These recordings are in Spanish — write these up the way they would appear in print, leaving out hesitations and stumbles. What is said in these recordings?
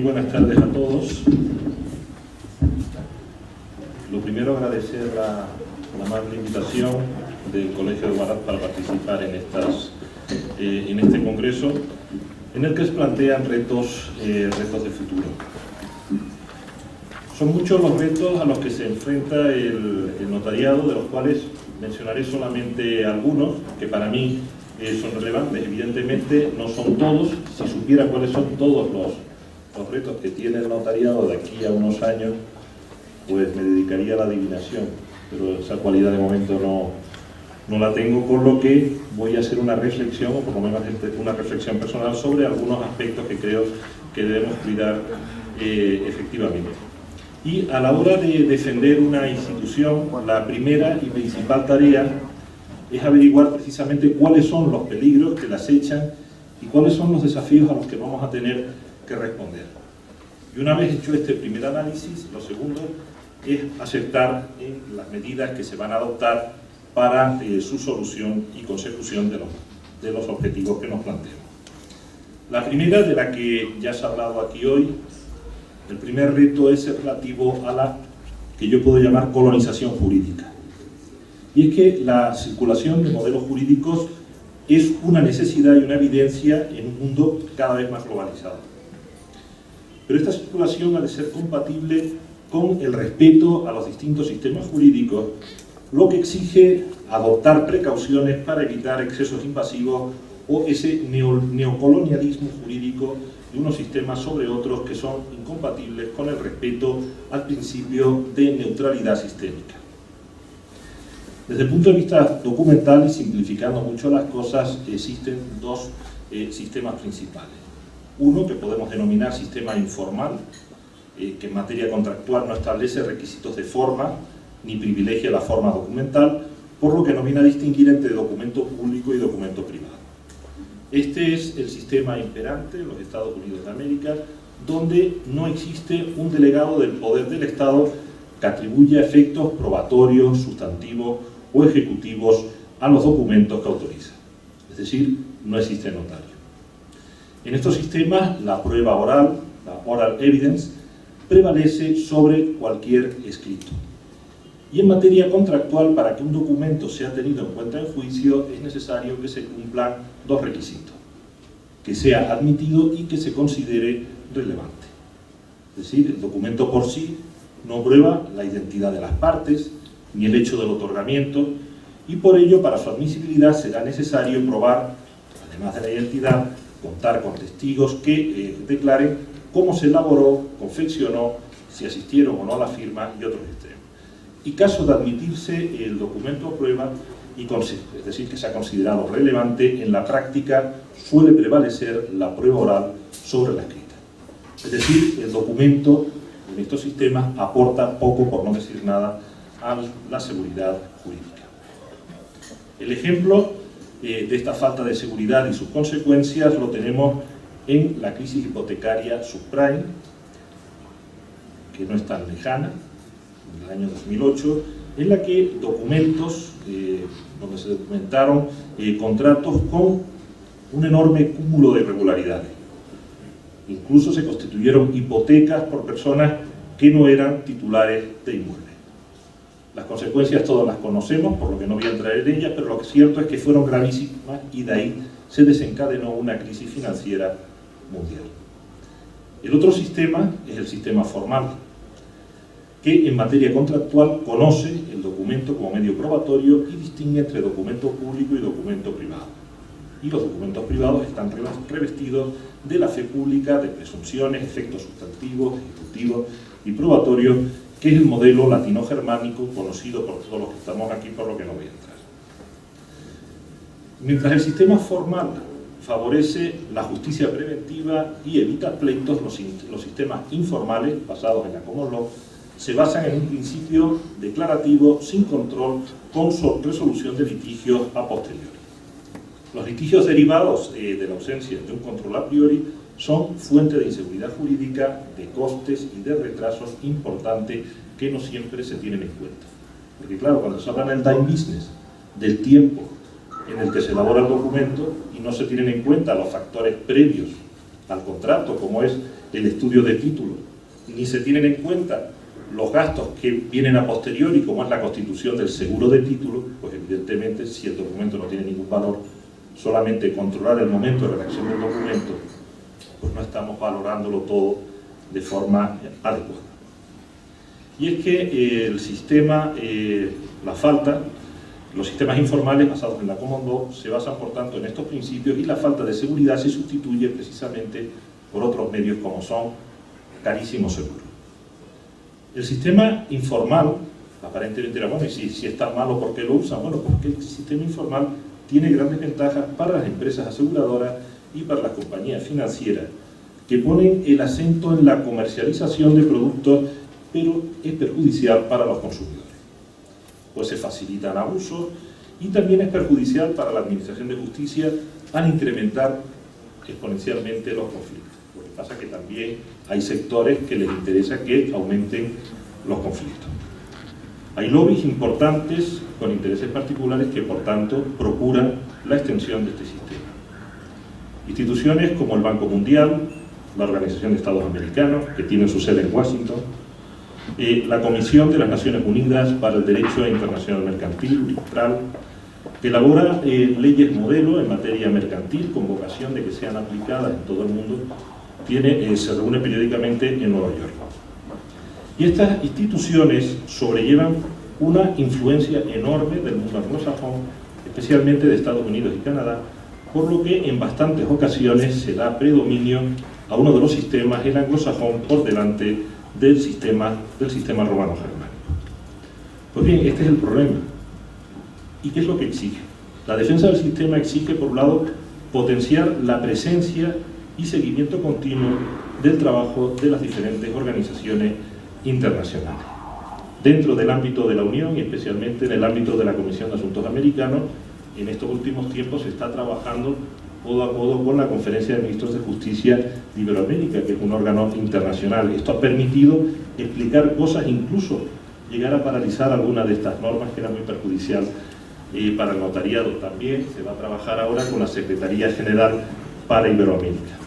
buenas tardes a todos. Lo primero, agradecer la amable invitación del Colegio de Huaraz para participar en este congreso, en el que se plantean retos de futuro. Son muchos los retos a los que se enfrenta el notariado, de los cuales mencionaré solamente algunos, que para mí son relevantes. Evidentemente no son todos. Si supiera cuáles son todos los retos que tiene el notariado de aquí a unos años, pues me dedicaría a la adivinación, pero esa cualidad de momento no la tengo, por lo que voy a hacer una reflexión, o por lo menos una reflexión personal sobre algunos aspectos que creo que debemos cuidar efectivamente. Y a la hora de defender una institución, la primera y principal tarea es averiguar precisamente cuáles son los peligros que la acechan y cuáles son los desafíos a los que vamos a tener que responder. Y una vez hecho este primer análisis, lo segundo es acertar en las medidas que se van a adoptar para su solución y consecución de los objetivos que nos planteamos. La primera, de la que ya se ha hablado aquí hoy, el primer reto es el relativo a la que yo puedo llamar colonización jurídica. Y es que la circulación de modelos jurídicos es una necesidad y una evidencia en un mundo cada vez más globalizado. Pero esta circulación ha de ser compatible con el respeto a los distintos sistemas jurídicos, lo que exige adoptar precauciones para evitar excesos invasivos o ese neocolonialismo jurídico de unos sistemas sobre otros que son incompatibles con el respeto al principio de neutralidad sistémica. Desde el punto de vista documental, y simplificando mucho las cosas, existen dos sistemas principales. Uno, que podemos denominar sistema informal, que en materia contractual no establece requisitos de forma, ni privilegia la forma documental, por lo que no viene a distinguir entre documento público y documento privado. Este es el sistema imperante en los Estados Unidos de América, donde no existe un delegado del poder del Estado que atribuya efectos probatorios, sustantivos o ejecutivos a los documentos que autoriza. Es decir, no existe notario. En estos sistemas, la prueba oral, la oral evidence, prevalece sobre cualquier escrito. Y en materia contractual, para que un documento sea tenido en cuenta en juicio, es necesario que se cumplan dos requisitos: que sea admitido y que se considere relevante. Es decir, el documento por sí no prueba la identidad de las partes, ni el hecho del otorgamiento, y por ello, para su admisibilidad, será necesario probar, además de la identidad, contar con testigos que declaren cómo se elaboró, confeccionó, si asistieron o no a la firma y otros extremos. Y caso de admitirse el documento a prueba, es decir, que se ha considerado relevante, en la práctica suele prevalecer la prueba oral sobre la escrita. Es decir, el documento en estos sistemas aporta poco, por no decir nada, a la seguridad jurídica. El ejemplo de esta falta de seguridad y sus consecuencias lo tenemos en la crisis hipotecaria subprime, que no es tan lejana, en el año 2008, en la que documentos, donde se documentaron contratos con un enorme cúmulo de irregularidades. Incluso se constituyeron hipotecas por personas que no eran titulares de inmuebles. Las consecuencias todas las conocemos, por lo que no voy a entrar en ellas, pero lo cierto es que fueron gravísimas y de ahí se desencadenó una crisis financiera mundial. El otro sistema es el sistema formal, que en materia contractual conoce el documento como medio probatorio y distingue entre documento público y documento privado. Y los documentos privados están revestidos de la fe pública, de presunciones, efectos sustantivos, ejecutivos y probatorios, que es el modelo latino-germánico conocido por todos los que estamos aquí, por lo que no voy a entrar. Mientras el sistema formal favorece la justicia preventiva y evita pleitos, los sistemas informales, basados en la common law, se basan en un principio declarativo sin control con su resolución de litigios a posteriori. Los litigios derivados de la ausencia de un control a priori son fuente de inseguridad jurídica, de costes y de retrasos importantes que no siempre se tienen en cuenta. Porque claro, cuando se habla en el time business del tiempo en el que se elabora el documento y no se tienen en cuenta los factores previos al contrato, como es el estudio de título, ni se tienen en cuenta los gastos que vienen a posteriori, como es la constitución del seguro de título, pues evidentemente, si el documento no tiene ningún valor, solamente controlar el momento de redacción del documento, pues no estamos valorándolo todo de forma adecuada. Y es que el sistema, los sistemas informales basados en la Common Law se basan por tanto en estos principios, y la falta de seguridad se sustituye precisamente por otros medios como son carísimos seguros. El sistema informal, aparentemente era bueno, y si es tan malo, ¿por qué lo usan? Bueno, porque el sistema informal tiene grandes ventajas para las empresas aseguradoras y para las compañías financieras, que ponen el acento en la comercialización de productos, pero es perjudicial para los consumidores, pues se facilitan abusos, y también es perjudicial para la administración de justicia al incrementar exponencialmente los conflictos. Lo que pasa es que también hay sectores que les interesa que aumenten los conflictos. Hay lobbies importantes con intereses particulares que, por tanto, procuran la extensión de este sistema. Instituciones como el Banco Mundial, la Organización de Estados Americanos, que tiene su sede en Washington, la Comisión de las Naciones Unidas para el Derecho Internacional Mercantil, UNITRAL, que elabora leyes modelo en materia mercantil con vocación de que sean aplicadas en todo el mundo, se reúne periódicamente en Nueva York. Y estas instituciones sobrellevan una influencia enorme del mundo anglosajón, especialmente de Estados Unidos y Canadá, por lo que en bastantes ocasiones se da predominio a uno de los sistemas, el anglosajón, por delante del sistema romano-germánico. Pues bien, este es el problema. ¿Y qué es lo que exige? La defensa del sistema exige, por un lado, potenciar la presencia y seguimiento continuo del trabajo de las diferentes organizaciones internacionales. Dentro del ámbito de la Unión, y especialmente en el ámbito de la Comisión de Asuntos Americanos, en estos últimos tiempos se está trabajando codo a codo con la Conferencia de Ministros de Justicia de Iberoamérica, que es un órgano internacional. Esto ha permitido explicar cosas, incluso llegar a paralizar alguna de estas normas que era muy perjudicial para el notariado. También se va a trabajar ahora con la Secretaría General para Iberoamérica.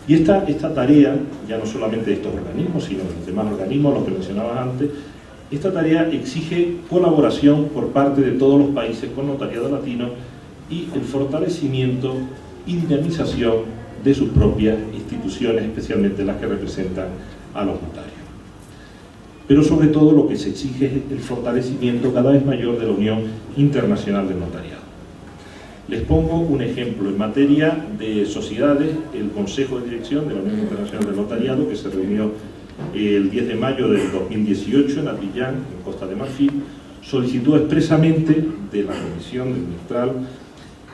Y esta tarea, ya no solamente de estos organismos, sino de los demás organismos, los que mencionabas antes, esta tarea exige colaboración por parte de todos los países con notariado latino y el fortalecimiento y dinamización de sus propias instituciones, especialmente las que representan a los notarios. Pero sobre todo lo que se exige es el fortalecimiento cada vez mayor de la Unión Internacional del Notariado. Les pongo un ejemplo. En materia de sociedades, el Consejo de Dirección de la Unión Internacional del Notariado, que se reunió el 10 de mayo del 2018 en Abiyán, en Costa de Marfil, solicitó expresamente de la Comisión del UNITRAL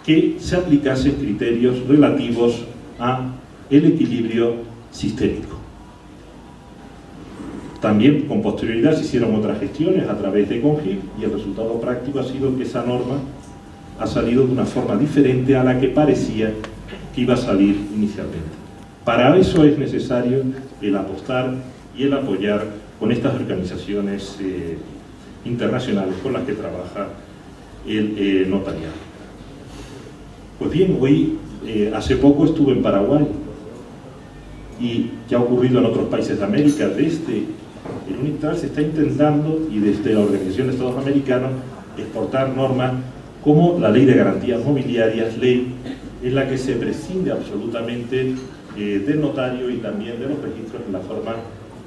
que se aplicasen criterios relativos a el equilibrio sistémico. También con posterioridad se hicieron otras gestiones a través de CONGIP, y el resultado práctico ha sido que esa norma ha salido de una forma diferente a la que parecía que iba a salir inicialmente. Para eso es necesario el apostar y el apoyar con estas organizaciones internacionales con las que trabaja el notariado. Pues bien, hoy, hace poco estuve en Paraguay, y ya ha ocurrido en otros países de América. Desde el UNITRAL se está intentando, y desde la Organización de Estados Americanos, exportar normas como la Ley de Garantías Mobiliarias, ley en la que se prescinde absolutamente del notario y también de los registros en la forma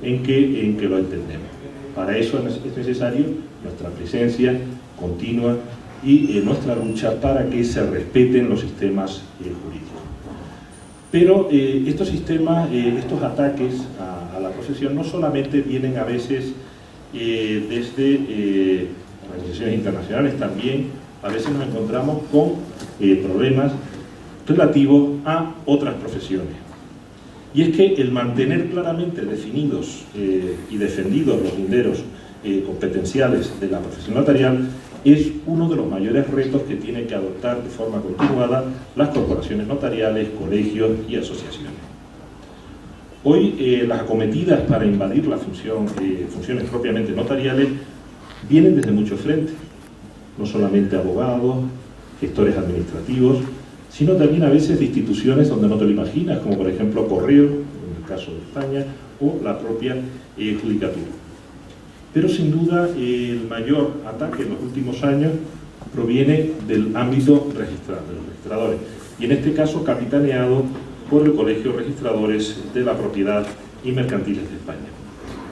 en que lo entendemos. Para eso es necesario nuestra presencia continua y nuestra lucha para que se respeten los sistemas jurídicos. Pero estos sistemas, estos ataques a la profesión no solamente vienen a veces desde organizaciones internacionales, también a veces nos encontramos con problemas relativos a otras profesiones. Y es que el mantener claramente definidos y defendidos los linderos competenciales de la profesión notarial es uno de los mayores retos que tienen que adoptar de forma continuada las corporaciones notariales, colegios y asociaciones. Hoy las acometidas para invadir las funciones propiamente notariales vienen desde muchos frentes, no solamente abogados, gestores administrativos, sino también a veces de instituciones donde no te lo imaginas, como por ejemplo Correo, en el caso de España, o la propia judicatura. Pero sin duda el mayor ataque en los últimos años proviene del ámbito registral, de los registradores, y en este caso capitaneado por el Colegio de Registradores de la Propiedad y Mercantiles de España.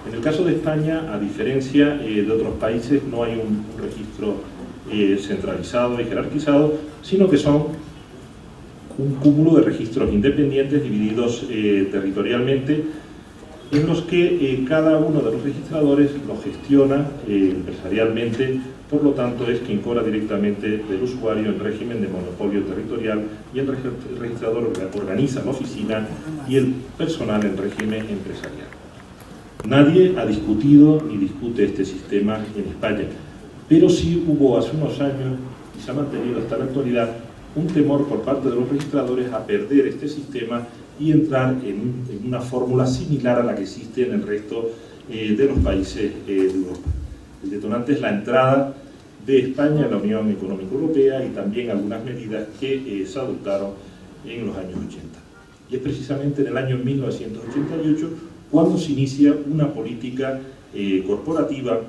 En el caso de España, a diferencia de otros países, no hay un registro centralizado y jerarquizado, sino que son un cúmulo de registros independientes divididos territorialmente, en los que cada uno de los registradores lo gestiona empresarialmente, por lo tanto es quien cobra directamente del usuario en régimen de monopolio territorial, y el registrador organiza la oficina y el personal en régimen empresarial. Nadie ha discutido ni discute este sistema en España, pero sí hubo hace unos años, y se ha mantenido hasta la actualidad, un temor por parte de los registradores a perder este sistema y entrar en una fórmula similar a la que existe en el resto de los países de Europa. El detonante es la entrada de España en la Unión Económica Europea y también algunas medidas que se adoptaron en los años 80. Y es precisamente en el año 1988 cuando se inicia una política corporativa,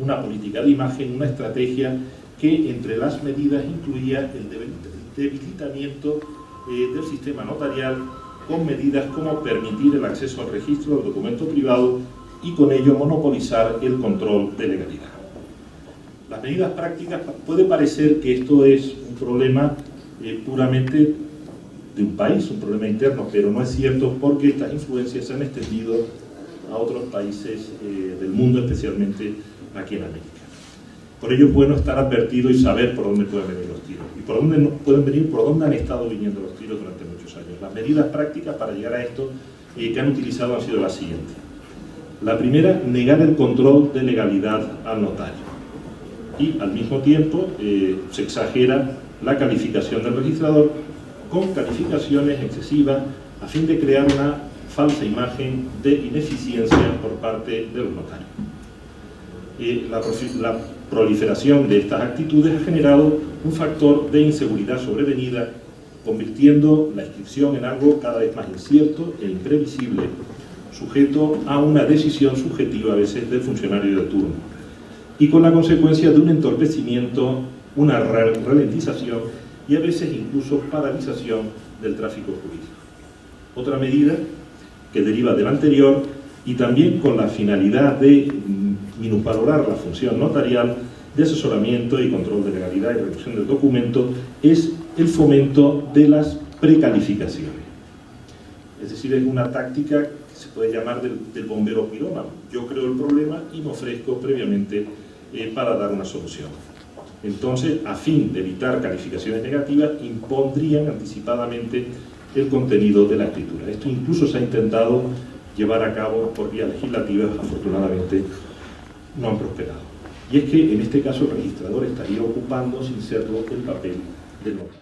una política de imagen, una estrategia que entre las medidas incluía el debilitamiento del sistema notarial, con medidas como permitir el acceso al registro del documento privado y con ello monopolizar el control de legalidad. Las medidas prácticas, puede parecer que esto es un problema puramente de un país, un problema interno, pero no es cierto, porque estas influencias se han extendido a otros países del mundo, especialmente aquí en América. Por ello es bueno estar advertido y saber por dónde pueden venir los tiros, y por dónde no pueden venir, por dónde han estado viniendo los tiros durante muchos años. Las medidas prácticas para llegar a esto que han utilizado han sido las siguientes. La primera, negar el control de legalidad al notario, y al mismo tiempo se exagera la calificación del registrador con calificaciones excesivas a fin de crear una falsa imagen de ineficiencia por parte de los notarios. La proliferación de estas actitudes ha generado un factor de inseguridad sobrevenida, convirtiendo la inscripción en algo cada vez más incierto e imprevisible, sujeto a una decisión subjetiva a veces del funcionario de turno, y con la consecuencia de un entorpecimiento, una ralentización y a veces incluso paralización del tráfico jurídico. Otra medida que deriva del anterior, y también con la finalidad de minusvalorar la función notarial de asesoramiento y control de legalidad y redacción del documento, es el fomento de las precalificaciones. Es decir, es una táctica que se puede llamar del bombero pirómano. Yo creo el problema y me ofrezco previamente para dar una solución. Entonces, a fin de evitar calificaciones negativas, impondrían anticipadamente el contenido de la escritura. Esto incluso se ha intentado llevar a cabo por vías legislativas, afortunadamente no han prosperado. Y es que en este caso el registrador estaría ocupando, sin serlo, el papel del notario.